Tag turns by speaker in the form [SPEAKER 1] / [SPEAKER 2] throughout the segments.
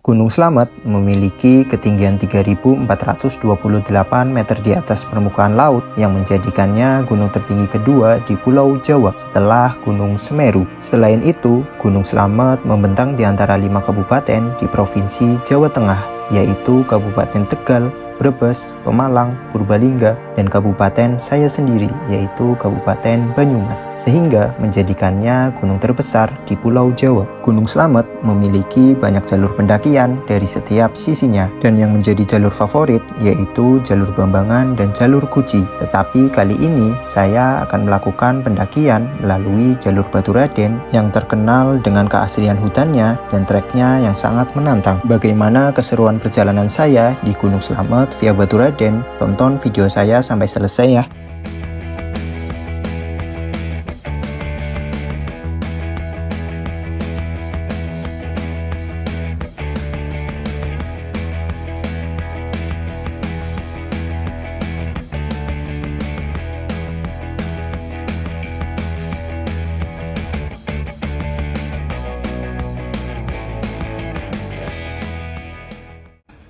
[SPEAKER 1] Gunung Slamet memiliki ketinggian 3.428 meter di atas permukaan laut yang menjadikannya gunung tertinggi kedua di Pulau Jawa setelah Gunung Semeru. Selain itu, Gunung Slamet membentang di antara 5 kabupaten di Provinsi Jawa Tengah, yaitu Kabupaten Tegal, Brebes, Pemalang, Purbalingga, dan kabupaten saya sendiri, yaitu Kabupaten Banyumas, sehingga menjadikannya gunung terbesar di Pulau Jawa. Gunung Slamet memiliki banyak jalur pendakian dari setiap sisinya, dan yang menjadi jalur favorit yaitu jalur Bambangan dan jalur Guci. Tetapi kali ini saya akan melakukan pendakian melalui jalur Baturaden yang terkenal dengan keasrian hutannya dan treknya yang sangat menantang. Bagaimana keseruan perjalanan saya di Gunung Slamet via Baturaden? Tonton video saya sampai selesai ya.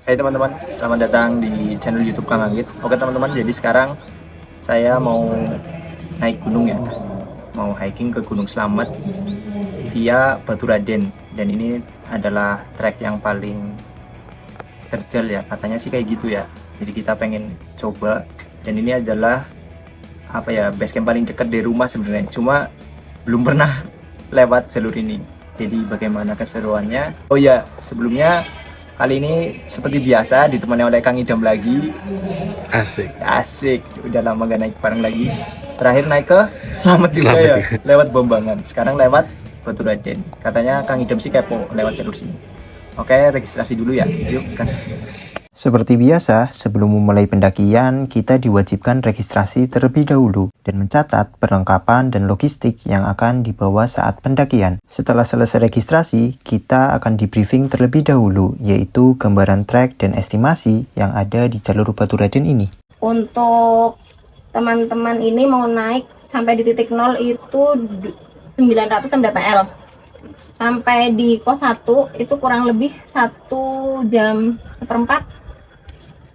[SPEAKER 2] Hai teman-teman, selamat datang di channel YouTube Kang Anggit. Oke teman-teman, jadi sekarang saya mau naik gunung ya, mau hiking ke Gunung Slamet via Baturaden. Dan ini adalah trek yang paling terjal ya, katanya sih kayak gitu ya. Jadi kita pengen coba, dan ini adalah base camp paling dekat dari rumah sebenarnya. Cuma belum pernah lewat jalur ini. Jadi bagaimana keseruannya? Oh ya, sebelumnya kali ini seperti biasa ditemani oleh Kang Idam lagi. Asik, udah lama gak naik bareng lagi. Terakhir naik ke Slamet juga ya, lewat Bambangan. Sekarang lewat Baturaden. Katanya Kang Idam sih kepo lewat jalur sini. Oke, registrasi dulu ya, yuk gas.
[SPEAKER 1] Seperti biasa, sebelum memulai pendakian, kita diwajibkan registrasi terlebih dahulu dan mencatat perlengkapan dan logistik yang akan dibawa saat pendakian. Setelah selesai registrasi, kita akan di-briefing terlebih dahulu, yaitu gambaran trek dan estimasi yang ada di jalur Baturaden ini.
[SPEAKER 3] Untuk teman-teman ini mau naik sampai di titik 0 itu 900 mdpl. Sampai di pos 1 itu kurang lebih 1 jam seperempat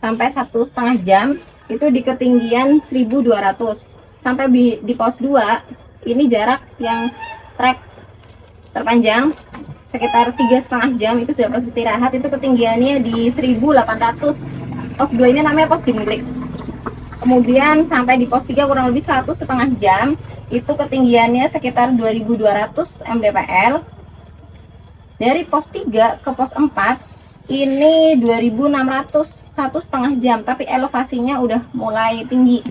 [SPEAKER 3] sampai 1,5 jam itu di ketinggian 1200. Sampai di pos 2 ini jarak yang trek terpanjang sekitar 3,5 jam, itu sudah proses istirahat, itu ketinggiannya di 1800. Pos 2 ini namanya pos Jinglik. Kemudian sampai di pos 3 kurang lebih 1,5 jam, itu ketinggiannya sekitar 2200 mdpl. Dari pos 3 ke pos 4 ini 2600, 1,5 jam, tapi elevasinya udah mulai tinggi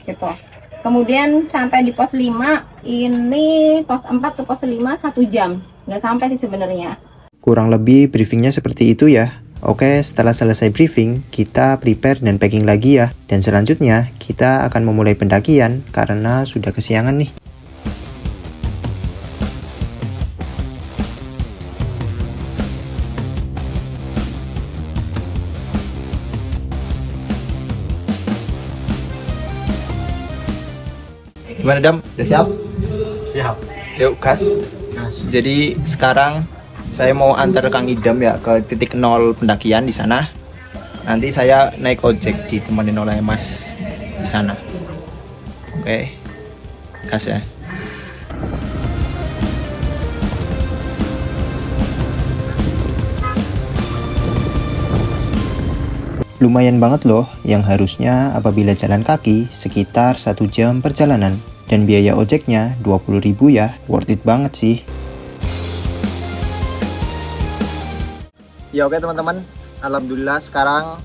[SPEAKER 3] gitu. Kemudian sampai di pos 5 ini pos 4 ke pos 5 1 jam, nggak sampai sih sebenarnya.
[SPEAKER 1] Kurang lebih briefingnya seperti itu ya. Oke, setelah selesai briefing, kita prepare dan packing lagi ya. Dan selanjutnya, kita akan memulai pendakian karena sudah kesiangan nih.
[SPEAKER 2] Gimana Dam? Udah siap?
[SPEAKER 4] Siap.
[SPEAKER 2] Yuk gas. Jadi sekarang saya mau antar Kang Idam ya ke titik 0 pendakian di sana. Nanti saya naik ojek ditemenin oleh Mas di sana. Oke. Gas ya.
[SPEAKER 1] Lumayan banget loh, yang harusnya apabila jalan kaki sekitar 1 jam perjalanan. Dan biaya ojeknya 20.000 ya, worth it banget sih.
[SPEAKER 2] Ya oke teman-teman, alhamdulillah sekarang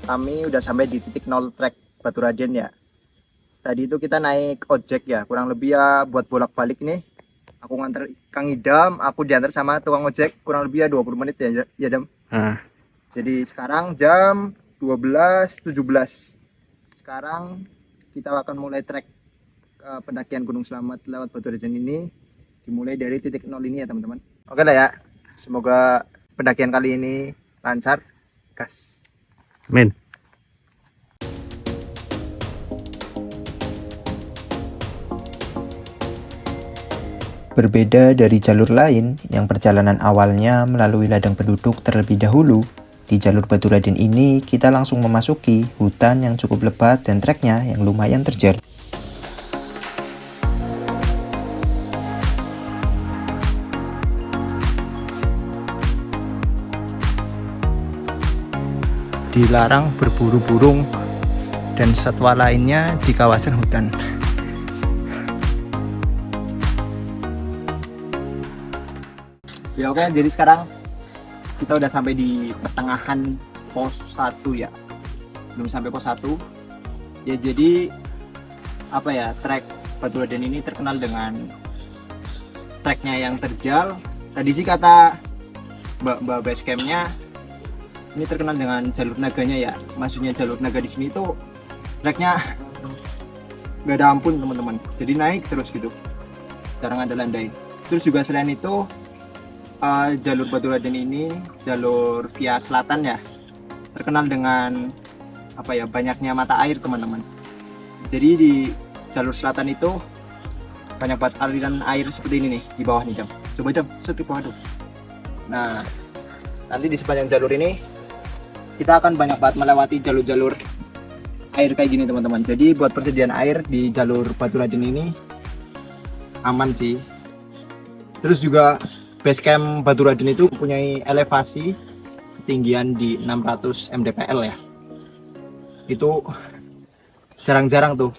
[SPEAKER 2] kami udah sampai di titik 0 trek Baturaden ya. Tadi itu kita naik ojek ya, kurang lebih ya buat bolak-balik nih. Aku nganter Kang Idam, aku diantar sama tukang ojek kurang lebih ya 20 menit ya Dam. Jadi sekarang jam 12.17. Sekarang kita akan mulai trek pendakian Gunung Slamet lewat Baturaden ini, dimulai dari titik 0 ini ya teman-teman. Oke lah ya, semoga pendakian kali ini lancar. Gas.
[SPEAKER 4] Amin.
[SPEAKER 1] Berbeda dari jalur lain yang perjalanan awalnya melalui ladang penduduk terlebih dahulu, di jalur Batu Raden ini kita langsung memasuki hutan yang cukup lebat dan treknya yang lumayan terjal.
[SPEAKER 2] Dilarang berburu burung dan satwa lainnya di kawasan hutan. Ya oke, jadi sekarang kita udah sampai di pertengahan pos 1 ya. Belum sampai pos 1. Ya jadi apa ya, trek Batu Raden ini terkenal dengan treknya yang terjal. Tadi sih kata Mbak base campnya ini terkenal dengan jalur naganya ya. Maksudnya jalur naga di sini tuh treknya gak ada ampun teman-teman. Jadi naik terus gitu, jarang ada landai. Terus juga selain itu jalur Batu Raden ini jalur via selatan ya, terkenal dengan apa ya, banyaknya mata air teman-teman. Jadi di jalur selatan itu banyak banget aliran air seperti ini nih di bawah nih, Jam. Coba Jam, set ke bawah tuh. Nah, nanti di sepanjang jalur ini kita akan banyak banget melewati jalur-jalur air kayak gini teman-teman. Jadi buat persediaan air di jalur Batu Raden ini aman sih. Terus juga base camp Batu Raden itu mempunyai elevasi ketinggian di 600 mdpl ya. Itu jarang-jarang tuh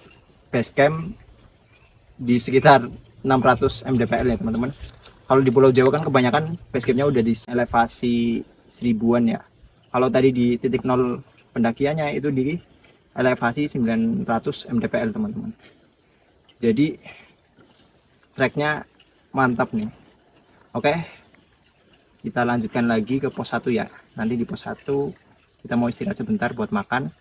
[SPEAKER 2] base camp di sekitar 600 mdpl ya teman-teman. Kalau di Pulau Jawa kan kebanyakan base campnya udah di elevasi 1000-an ya. Kalau tadi di titik nol pendakiannya itu di elevasi 900 mdpl teman-teman. Jadi treknya mantap nih. Oke, kita lanjutkan lagi ke pos 1 ya. Nanti di pos 1 kita mau istirahat sebentar buat makan.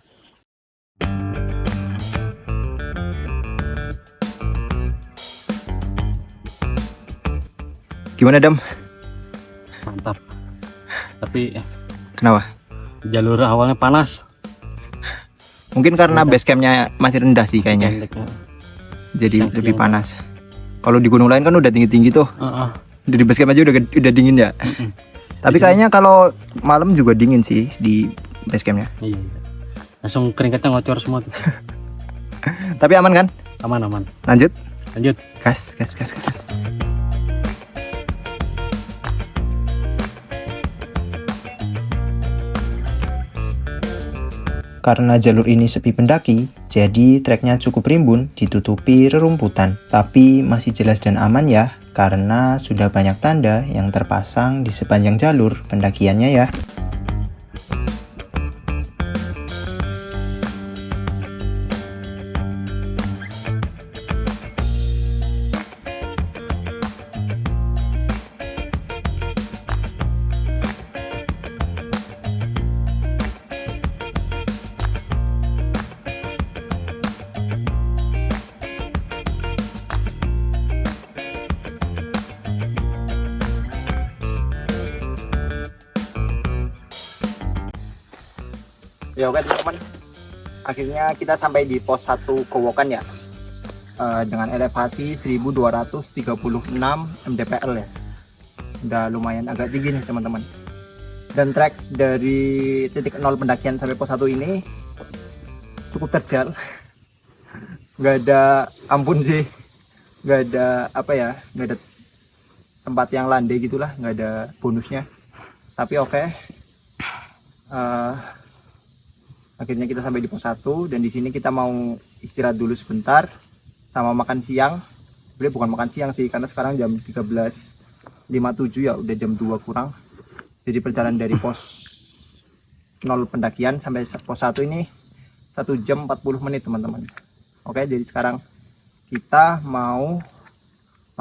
[SPEAKER 2] Gimana Dam?
[SPEAKER 4] Mantap. Tapi
[SPEAKER 2] Kenapa?
[SPEAKER 4] jalur awalnya panas.
[SPEAKER 2] Mungkin karena base campnya masih rendah sih kayaknya.
[SPEAKER 4] Pendeknya.
[SPEAKER 2] Jadi
[SPEAKER 4] Siang-siang
[SPEAKER 2] lebih panas. Kalau di gunung lain kan udah tinggi-tinggi tuh. Dari base camp aja udah dingin ya. Tapi kayaknya kalau malam juga dingin sih di base campnya.
[SPEAKER 4] Iya. Langsung keringetnya ngocor semua tuh.
[SPEAKER 2] Tapi aman kan?
[SPEAKER 4] Aman.
[SPEAKER 2] Lanjut.
[SPEAKER 4] Lanjut.
[SPEAKER 2] Gas.
[SPEAKER 1] Karena jalur ini sepi pendaki, jadi treknya cukup rimbun ditutupi rerumputan. Tapi masih jelas dan aman ya, karena sudah banyak tanda yang terpasang di sepanjang jalur pendakiannya ya.
[SPEAKER 2] Ya oke teman-teman, akhirnya kita sampai di pos 1 Kowokan ya, dengan elevasi 1236 mdpl ya. Udah lumayan agak tinggi nih teman-teman. Dan trek dari titik 0 pendakian sampai pos 1 ini cukup terjal. Nggak ada ampun sih, nggak ada apa ya, nggak ada tempat yang landai gitulah, nggak ada bonusnya. Tapi oke. Akhirnya kita sampai di pos 1 dan di sini kita mau istirahat dulu sebentar sama makan siang. Sebenarnya bukan makan siang sih, karena sekarang jam 13.57 ya, udah jam 2 kurang. Jadi perjalanan dari pos 0 pendakian sampai pos 1 ini 1 jam 40 menit teman-teman. Oke, jadi sekarang kita mau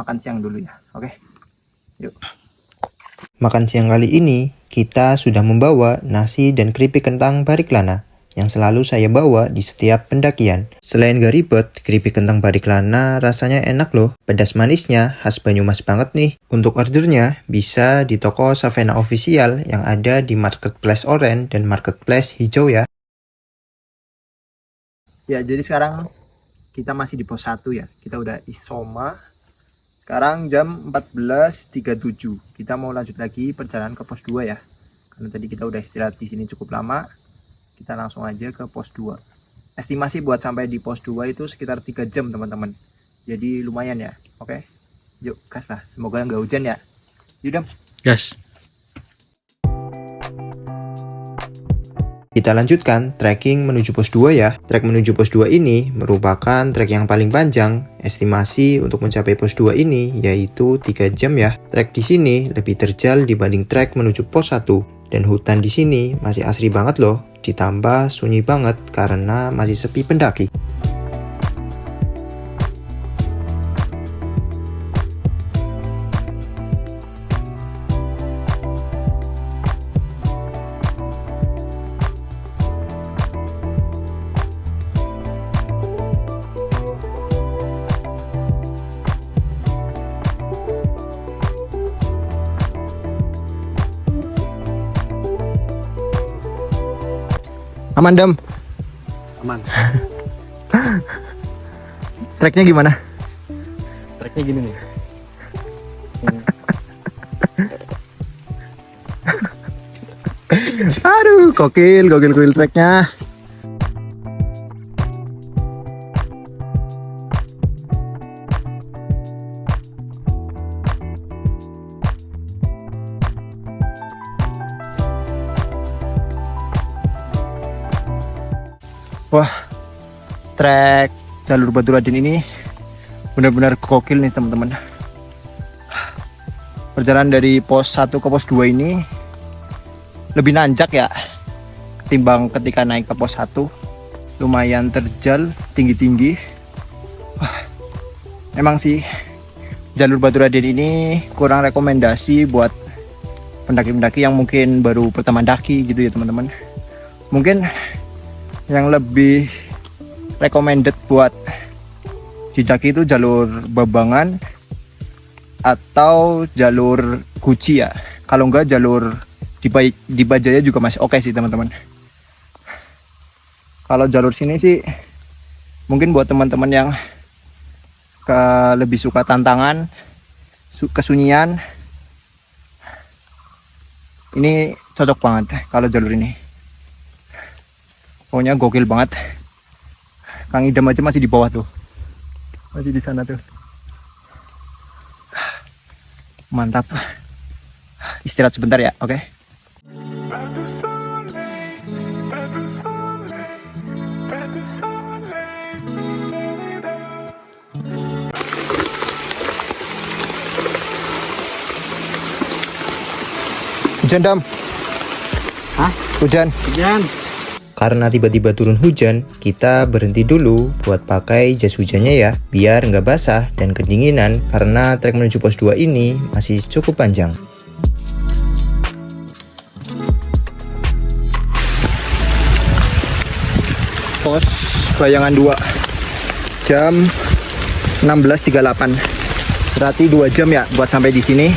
[SPEAKER 2] makan siang dulu ya. Oke, yuk.
[SPEAKER 1] Makan siang kali ini, kita sudah membawa nasi dan keripik kentang Bariklana yang selalu saya bawa di setiap pendakian. Selain gak ribet, keripik kentang Bariklana rasanya enak loh. Pedas manisnya khas Banyumas banget nih. Untuk ordernya bisa di toko Savena Official yang ada di Marketplace Orange dan Marketplace Hijau ya.
[SPEAKER 2] Ya, jadi sekarang kita masih di pos 1 ya. Kita udah isoma. Sekarang jam 14.37. Kita mau lanjut lagi perjalanan ke pos 2 ya. Karena tadi kita udah istirahat di sini cukup lama. Kita langsung aja ke pos 2. Estimasi buat sampai di pos 2 itu sekitar 3 jam teman-teman. Jadi lumayan ya. Oke. Yuk gas lah. Semoga nggak hujan ya. Yuk Dam.
[SPEAKER 4] Gas.
[SPEAKER 1] Kita lanjutkan trekking menuju pos 2 ya. Trek menuju pos 2 ini merupakan trek yang paling panjang. Estimasi untuk mencapai pos 2 ini yaitu 3 jam ya. Trek di sini lebih terjal dibanding trek menuju pos 1. Dan hutan di sini masih asri banget loh. Ditambah sunyi banget karena masih sepi pendaki.
[SPEAKER 2] Aman Dam.
[SPEAKER 4] Aman.
[SPEAKER 2] Treknya gimana?
[SPEAKER 4] Treknya gini nih.
[SPEAKER 2] Aduh, gokil treknya. Wah, trek jalur Batu Raden ini benar-benar gokil nih teman-teman. Perjalanan dari pos 1 ke pos 2 ini lebih nanjak ya ketimbang ketika naik ke pos 1. Lumayan terjal, tinggi-tinggi. Wah, emang sih jalur Batu Raden ini kurang rekomendasi buat pendaki-pendaki yang mungkin baru pertama daki gitu ya teman-teman. Mungkin yang lebih recommended buat didaki itu jalur Babangan atau jalur Guci ya. Kalau enggak jalur di Bajaya juga masih oke sih teman-teman. Kalau jalur sini sih mungkin buat teman-teman yang lebih suka tantangan, kesunyian, ini cocok banget kalau jalur ini. Pokoknya gokil banget. Kang Idam aja masih di bawah tuh. Masih di sana tuh. Mantap. Istirahat sebentar ya, oke? Hujan Dam.
[SPEAKER 4] Hah?
[SPEAKER 2] Hujan.
[SPEAKER 4] Hujan.
[SPEAKER 1] Karena tiba-tiba turun hujan, kita berhenti dulu buat pakai jas hujannya ya, biar nggak basah dan kedinginan karena trek menuju pos 2 ini masih cukup panjang.
[SPEAKER 2] Pos Bayangan 2 jam 16.38. Berarti 2 jam ya buat sampai di sini.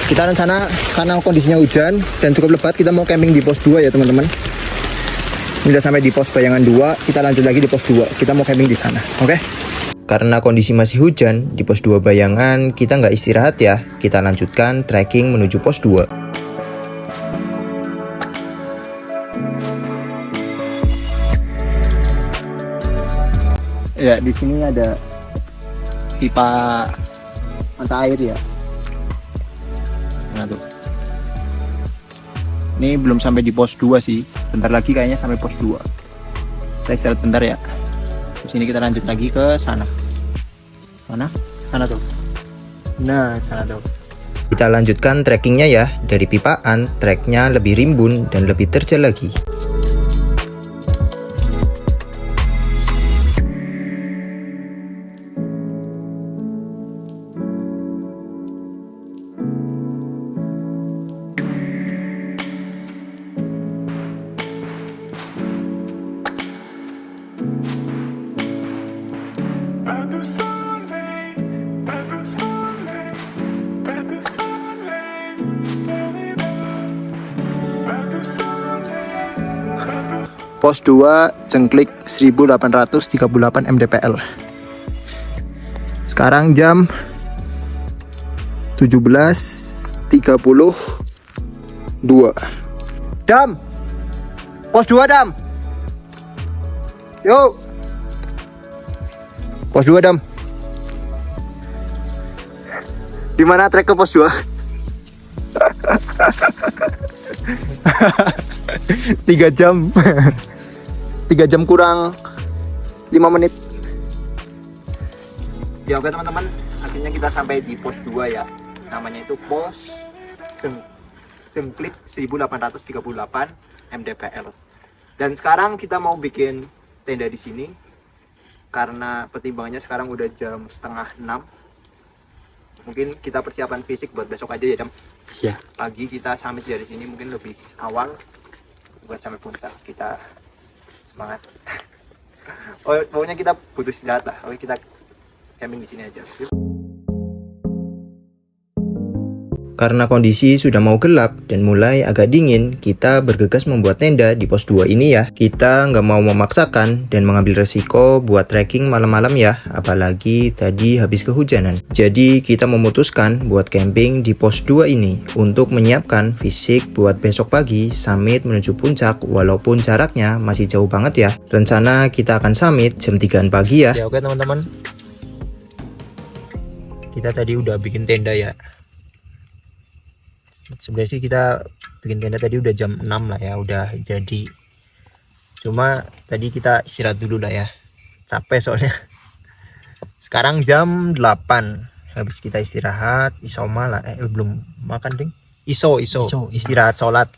[SPEAKER 2] Kita rencana karena kondisinya hujan dan cukup lebat, kita mau camping di pos 2 ya teman-teman. Udah sampai di pos Bayangan 2, kita lanjut lagi di pos 2. Kita mau camping di sana, oke?
[SPEAKER 1] Karena kondisi masih hujan, di pos 2 Bayangan kita nggak istirahat ya. Kita lanjutkan trekking menuju pos 2.
[SPEAKER 2] Ya, di sini ada pipa mata air ya. Nah tuh. Ini belum sampai di pos 2 sih. Bentar lagi kayaknya sampai pos 2. Saya istirahat bentar ya. Terus ini kita lanjut lagi ke sana. Mana? Sana tuh. Nah, sana tuh.
[SPEAKER 1] Kita lanjutkan trekkingnya ya. Dari Pipaan, treknya lebih rimbun dan lebih terjal lagi.
[SPEAKER 2] Pos 2 Cengklik 1838 mdpl. Sekarang jam
[SPEAKER 1] 17.32. Dam. Pos 2, Dam. Yuk. Pos 2, Dam. Gimana trek ke pos 2? 3 jam. 3 jam kurang 5 menit.
[SPEAKER 2] Ya oke teman-teman, akhirnya kita sampai di pos 2 ya. Namanya itu pos Jengklik 1838 MDPL. Dan sekarang kita mau bikin tenda di sini karena pertimbangannya sekarang udah jam setengah 6. Mungkin kita persiapan fisik buat besok aja ya, Dam.
[SPEAKER 4] Ya.
[SPEAKER 2] Pagi kita summit dari sini mungkin lebih awal buat sampai puncak. Kita semangat. Oh, pokoknya kita butuh istirahat lah. Oke, kita camping di sini aja. Yuk.
[SPEAKER 1] Karena kondisi sudah mau gelap dan mulai agak dingin, kita bergegas membuat tenda di pos 2 ini ya. Kita nggak mau memaksakan dan mengambil resiko buat trekking malam-malam ya, apalagi tadi habis kehujanan. Jadi kita memutuskan buat camping di pos 2 ini untuk menyiapkan fisik buat besok pagi summit menuju puncak walaupun jaraknya masih jauh banget ya. Rencana kita akan summit jam 3 pagi ya.
[SPEAKER 2] Ya oke teman-teman. Kita tadi udah bikin tenda ya. Sebenarnya sih kita bikin tenda tadi udah jam 6 lah ya, udah jadi. Cuma tadi kita istirahat dulu lah ya, capek soalnya. Sekarang jam 8, habis kita istirahat, isoma lah, belum makan ding. Iso, istirahat sholat.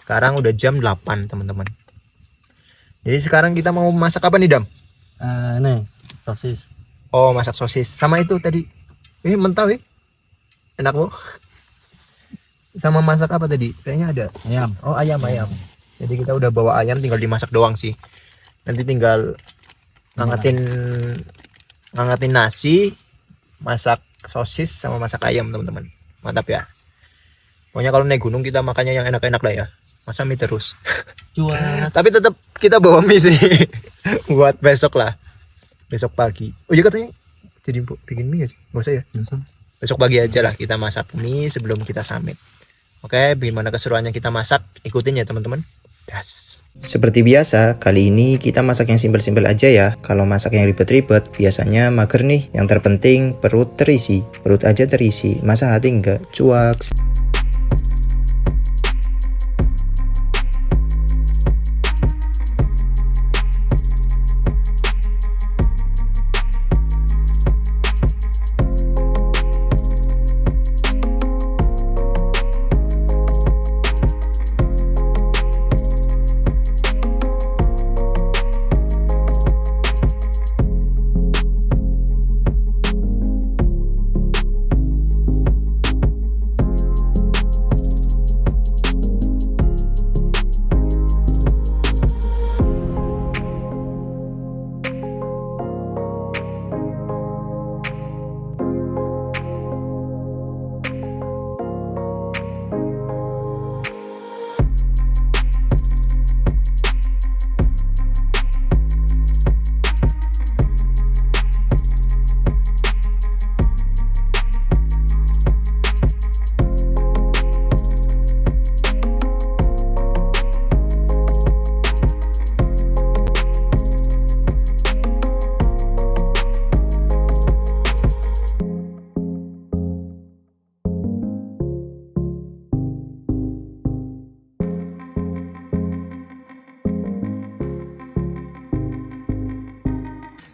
[SPEAKER 2] Sekarang udah jam 8 teman-teman. Jadi sekarang kita mau masak apa nih, Dam?
[SPEAKER 4] Nih, sosis.
[SPEAKER 2] Oh, masak sosis. Sama itu tadi. Mentah enak bu. Sama masak apa tadi? Kayaknya ada
[SPEAKER 4] Ayam.
[SPEAKER 2] Oh, ayam. Jadi kita udah bawa ayam, tinggal dimasak doang sih. Nanti tinggal ngangetin nasi, masak sosis sama masak ayam teman-teman. Mantap ya. Pokoknya kalau naik gunung kita makannya yang enak-enak lah ya. Masa mie terus.
[SPEAKER 4] Cuat.
[SPEAKER 2] Tapi tetap kita bawa mie sih. Buat besok lah. Besok pagi. Oh iya katanya jadi bikin mie gak sih? Gak usah ya. Besok pagi aja lah kita masak mie sebelum kita summit. Oke, bagaimana keseruannya kita masak? Ikutin ya teman-teman. Gas.
[SPEAKER 1] Seperti biasa, kali ini kita masak yang simpel-simpel aja ya. Kalau masak yang ribet-ribet, biasanya mager nih. Yang terpenting perut terisi. Perut aja terisi, masa hati enggak? Cuaks.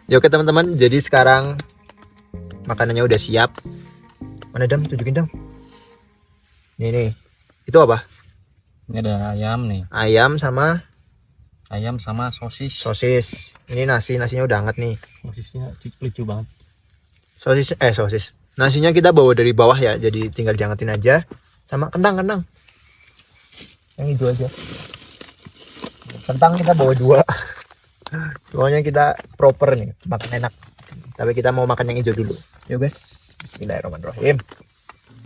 [SPEAKER 2] Ya oke teman-teman, jadi sekarang makanannya udah siap. Mana Dam? Tunjukin Dam. Nih. Itu apa?
[SPEAKER 4] Ini ada ayam nih.
[SPEAKER 2] Ayam sama
[SPEAKER 4] Sosis.
[SPEAKER 2] sosis. Ini nasinya udah hangat nih.
[SPEAKER 4] Sosisnya lucu banget.
[SPEAKER 2] Sosis. Nasinya kita bawa dari bawah ya, jadi tinggal diangkatin aja. Sama kentang. Yang itu aja. Kentang kita bawa 2. Pokoknya kita proper nih, makan enak. Tapi kita mau makan yang hijau dulu. Yuk guys, bismillahirrahmanirrahim.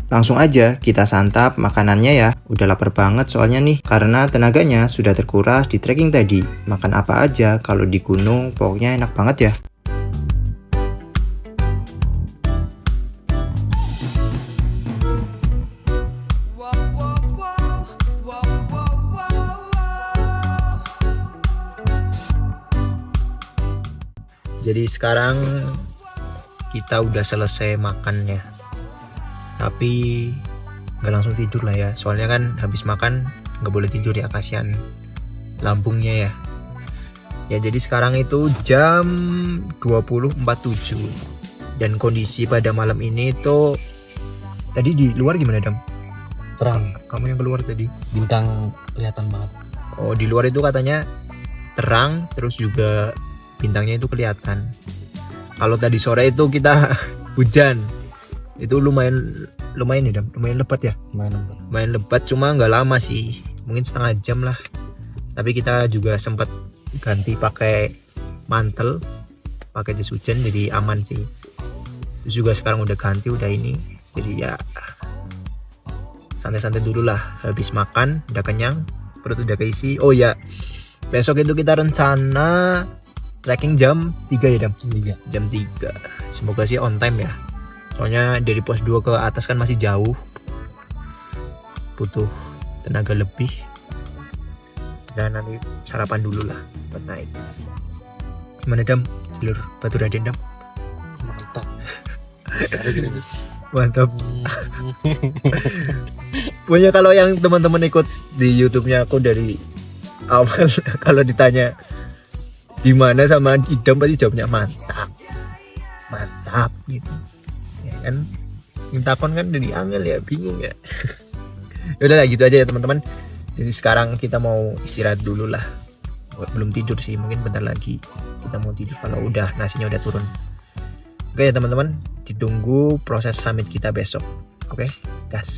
[SPEAKER 1] Langsung aja kita santap makanannya ya. Udah lapar banget soalnya nih, karena tenaganya sudah terkuras di trekking tadi. Makan apa aja kalau di gunung, pokoknya enak banget ya. Jadi sekarang kita udah selesai makannya, tapi nggak langsung tidur lah ya, soalnya kan habis makan nggak boleh tidur ya, kasihan lambungnya ya. Ya jadi sekarang itu jam 20.47 dan kondisi pada malam ini tuh, tadi di luar gimana Dam?
[SPEAKER 4] Terang,
[SPEAKER 1] Kamu yang keluar tadi?
[SPEAKER 4] bintang kelihatan banget.
[SPEAKER 1] Oh, di luar itu katanya terang, terus juga bintangnya itu kelihatan. Kalau tadi sore itu kita hujan, itu lumayan ya Dam, lumayan lebat ya. Lumayan lebat, cuma nggak lama sih, mungkin setengah jam lah. Tapi kita juga sempat ganti pakai mantel, pakai jas hujan, jadi aman sih. Terus juga sekarang udah ganti, udah ini, jadi ya santai-santai dulu lah. Habis makan udah kenyang, perut udah keisi. Oh ya, besok itu kita rencana trekking jam 3 ya Dam? Jam 3. Semoga sih on time ya, soalnya dari pos 2 ke atas kan masih jauh, butuh tenaga lebih. Dan nanti sarapan dulu lah buat naik. Gimana Dam? Jalur Batu Raden Dam?
[SPEAKER 4] Mantap.
[SPEAKER 1] Mantap. Punya kalau yang teman-teman ikut di YouTube-nya aku dari awal kalau ditanya gimana sama Idam pasti jawabnya mantap. Mantap gitu. Ya kan? Takon kan dari angel ya, bingung ya. Udah lah gitu aja ya teman-teman. Jadi sekarang kita mau istirahat dulu lah. Belum tidur sih, mungkin bentar lagi kita mau tidur kalau udah nasinya udah turun. Oke ya teman-teman, ditunggu proses summit kita besok. Oke, gas.